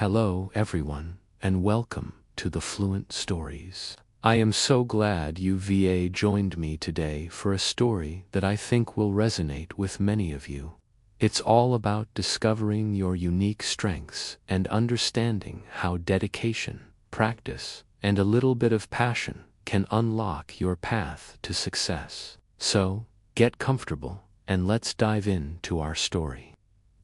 Hello everyone, and welcome to the Fluent Stories. I am so glad you joined me today for a story that I think will resonate with many of you. It's all about discovering your unique strengths and understanding how dedication, practice, and a little bit of passion can unlock your path to success. So, get comfortable and let's dive into our story.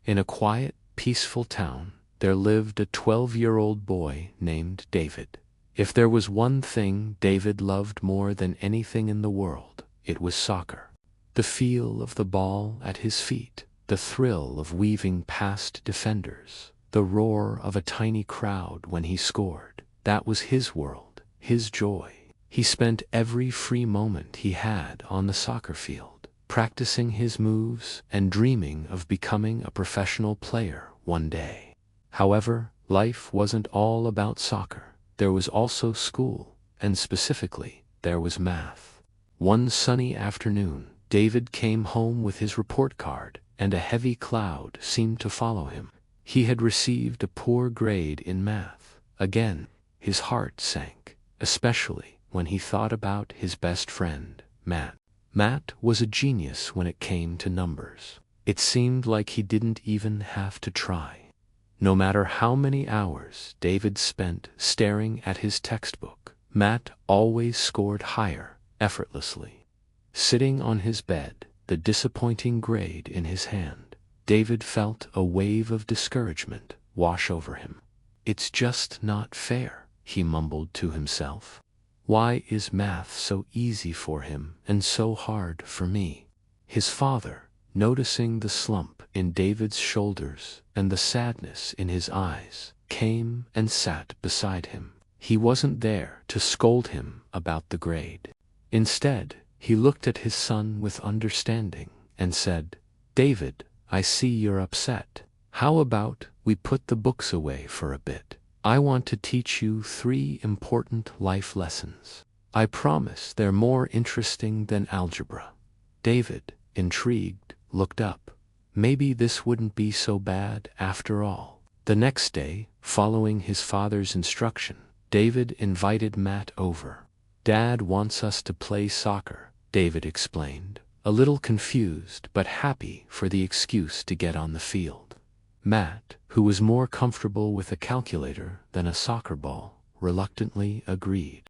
In a quiet, peaceful town, there lived a 12-year-old boy named David. If there was one thing David loved more than anything in the world, it was soccer. The feel of the ball at his feet, the thrill of weaving past defenders, the roar of a tiny crowd when he scored, that was his world, his joy. He spent every free moment he had on the soccer field, practicing his moves and dreaming of becoming a professional player one day. However, life wasn't all about soccer. There was also school, and specifically, there was math. One sunny afternoon, David came home with his report card, and a heavy cloud seemed to follow him. He had received a poor grade in math. Again, his heart sank, especially when he thought about his best friend, Matt. Matt was a genius when it came to numbers. It seemed like he didn't even have to try. No matter how many hours David spent staring at his textbook, Matt always scored higher, effortlessly. Sitting on his bed, the disappointing grade in his hand, David felt a wave of discouragement wash over him. "It's just not fair," he mumbled to himself. "Why is math so easy for him and so hard for me?" His father, noticing the slump in David's shoulders and the sadness in his eyes, came and sat beside him. He wasn't there to scold him about the grade. Instead, he looked at his son with understanding and said, "David, I see you're upset. How about we put the books away for a bit? I want to teach you 3 important life lessons. I promise they're more interesting than algebra." David, intrigued, looked up. Maybe this wouldn't be so bad after all. The next day, following his father's instruction, David invited Matt over. "Dad wants us to play soccer," David explained, a little confused but happy for the excuse to get on the field. Matt, who was more comfortable with a calculator than a soccer ball, reluctantly agreed.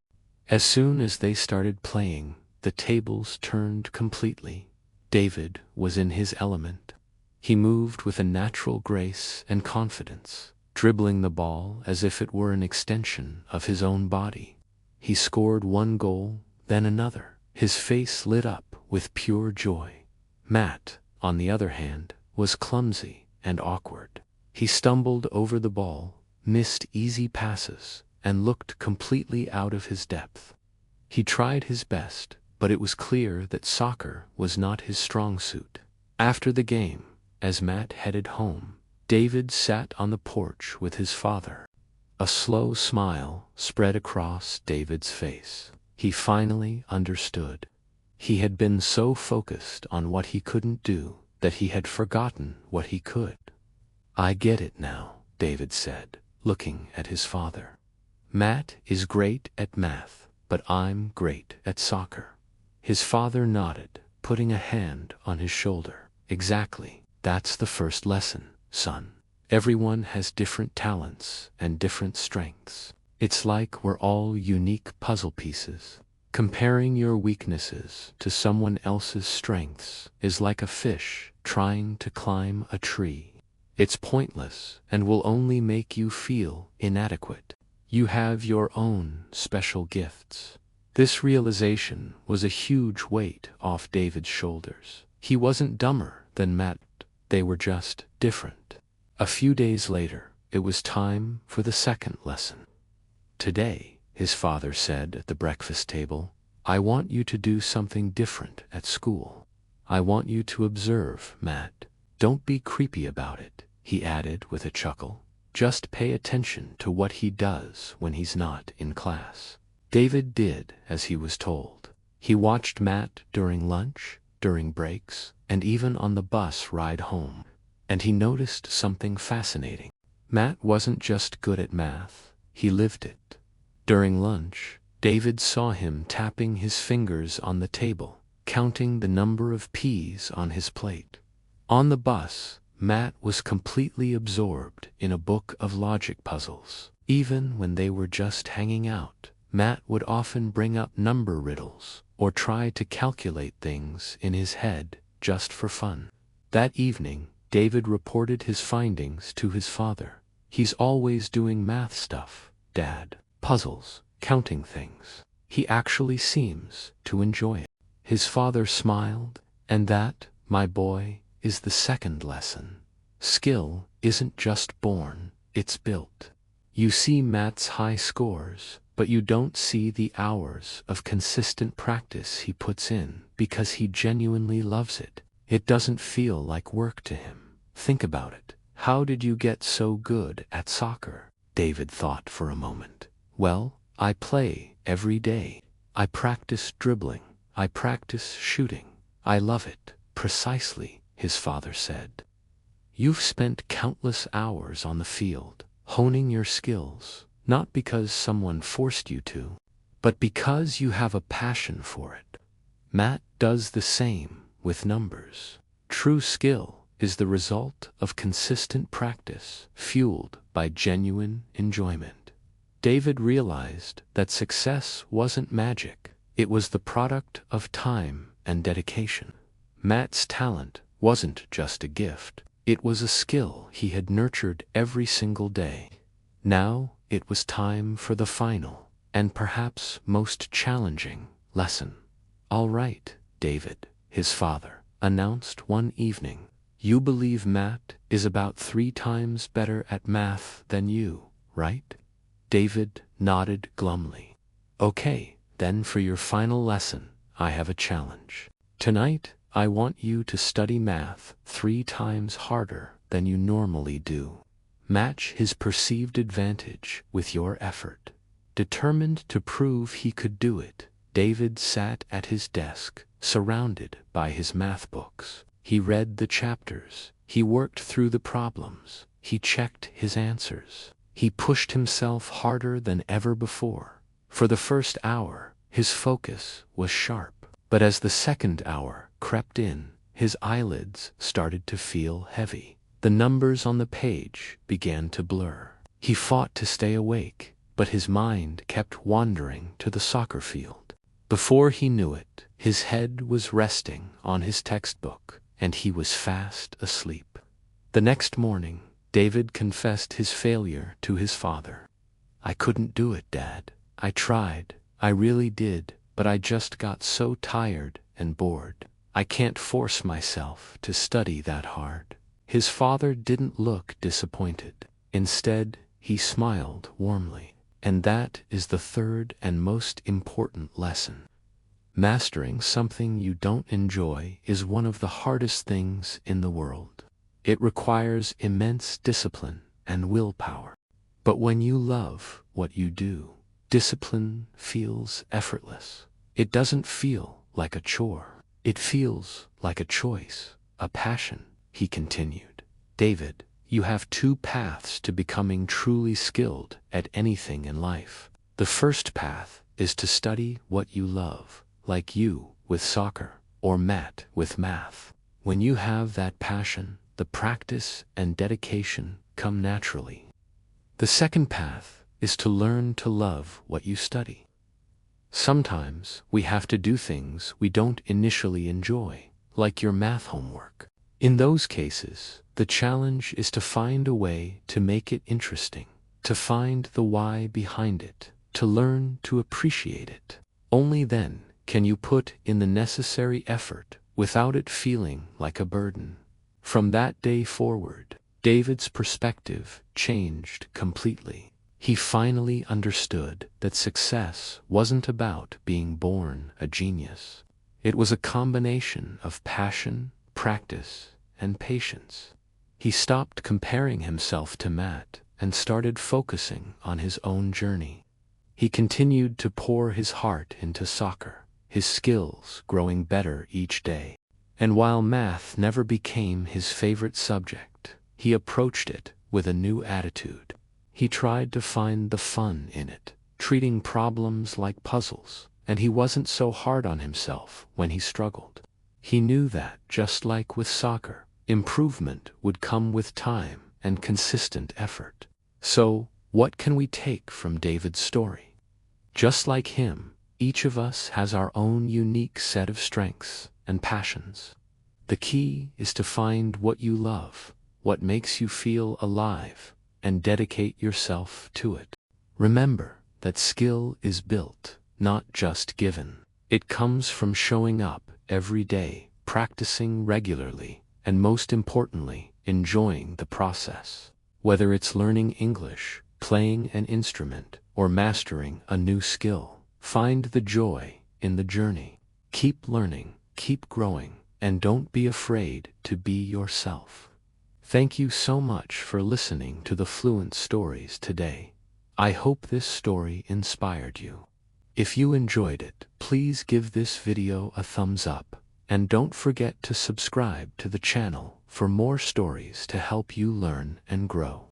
As soon as they started playing, the tables turned completely. David was in his element. He moved with a natural grace and confidence, dribbling the ball as if it were an extension of his own body. He scored one goal, then another. His face lit up with pure joy. Matt, on the other hand, was clumsy and awkward. He stumbled over the ball, missed easy passes, and looked completely out of his depth. He tried his best, but it was clear that soccer was not his strong suit. After the game, as Matt headed home, David sat on the porch with his father. A slow smile spread across David's face. He finally understood. He had been so focused on what he couldn't do that he had forgotten what he could. "I get it now," David said, looking at his father. "Matt is great at math, but I'm great at soccer." His father nodded, putting a hand on his shoulder. "Exactly. That's the first lesson, son. Everyone has different talents and different strengths. It's like we're all unique puzzle pieces. Comparing your weaknesses to someone else's strengths is like a fish trying to climb a tree. It's pointless and will only make you feel inadequate. You have your own special gifts." This realization was a huge weight off David's shoulders. He wasn't dumber than Matt, they were just different. A few days later, it was time for the second lesson. "Today," his father said at the breakfast table, "I want you to do something different at school. I want you to observe Matt. Don't be creepy about it," he added with a chuckle. "Just pay attention to what he does when he's not in class." David did as he was told. He watched Matt during lunch, during breaks, and even on the bus ride home. And he noticed something fascinating. Matt wasn't just good at math, he lived it. During lunch, David saw him tapping his fingers on the table, counting the number of peas on his plate. On the bus, Matt was completely absorbed in a book of logic puzzles. Even when they were just hanging out, Matt would often bring up number riddles or try to calculate things in his head just for fun. That evening, David reported his findings to his father. "He's always doing math stuff, Dad. Puzzles, counting things. He actually seems to enjoy it." His father smiled, "And that, my boy, is the second lesson. Skill isn't just born, it's built. You see Matt's high scores, but you don't see the hours of consistent practice he puts in because he genuinely loves it. It doesn't feel like work to him. Think about it. How did you get so good at soccer?" David thought for a moment. "Well, I play every day. I practice dribbling. I practice shooting. I love it." "Precisely," his father said. "You've spent countless hours on the field, honing your skills, not because someone forced you to, but because you have a passion for it." Matt does the same with numbers. True skill is the result of consistent practice, fueled by genuine enjoyment. David realized that success wasn't magic, it was the product of time and dedication. Matt's talent wasn't just a gift, it was a skill he had nurtured every single day. Now it was time for the final, and perhaps most challenging, lesson. "All right, David," his father announced one evening. "You believe Matt is about 3 times better at math than you, right?" David nodded glumly. "Okay, then for your final lesson, I have a challenge. Tonight, I want you to study math 3 times harder than you normally do. Match his perceived advantage with your effort." Determined to prove he could do it, David sat at his desk, surrounded by his math books. He read the chapters, he worked through the problems, he checked his answers. He pushed himself harder than ever before. For the first hour, his focus was sharp. But as the second hour crept in, his eyelids started to feel heavy. The numbers on the page began to blur. He fought to stay awake, but his mind kept wandering to the soccer field. Before he knew it, his head was resting on his textbook, and he was fast asleep. The next morning, David confessed his failure to his father. "I couldn't do it, Dad. I tried, I really did, but I just got so tired and bored. I can't force myself to study that hard." His father didn't look disappointed. Instead, he smiled warmly. "And that is the third and most important lesson. Mastering something you don't enjoy is one of the hardest things in the world. It requires immense discipline and willpower. But when you love what you do, discipline feels effortless. It doesn't feel like a chore. It feels like a choice, a passion," he continued. "David, you have 2 paths to becoming truly skilled at anything in life. The first path is to study what you love, like you with soccer, or Matt with math. When you have that passion, the practice and dedication come naturally. The second path is to learn to love what you study. Sometimes we have to do things we don't initially enjoy, like your math homework. In those cases, the challenge is to find a way to make it interesting, to find the why behind it, to learn to appreciate it. Only then can you put in the necessary effort without it feeling like a burden." From that day forward, David's perspective changed completely. He finally understood that success wasn't about being born a genius. It was a combination of passion, practice, and patience. He stopped comparing himself to Matt and started focusing on his own journey. He continued to pour his heart into soccer, his skills growing better each day. And while math never became his favorite subject, he approached it with a new attitude. He tried to find the fun in it, treating problems like puzzles, and he wasn't so hard on himself when he struggled. He knew that, just like with soccer, improvement would come with time and consistent effort. So, what can we take from David's story? Just like him, each of us has our own unique set of strengths and passions. The key is to find what you love, what makes you feel alive, and dedicate yourself to it. Remember that skill is built, not just given. It comes from showing up every day, practicing regularly, and most importantly, enjoying the process. Whether it's learning English, playing an instrument, or mastering a new skill, find the joy in the journey. Keep learning, keep growing, and don't be afraid to be yourself. Thank you so much for listening to the Fluent Stories today. I hope this story inspired you. If you enjoyed it, please give this video a thumbs up, and don't forget to subscribe to the channel for more stories to help you learn and grow.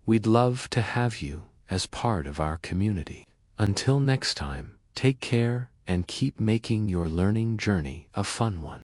We'd love to have you as part of our community. Until next time, take care and keep making your learning journey a fun one.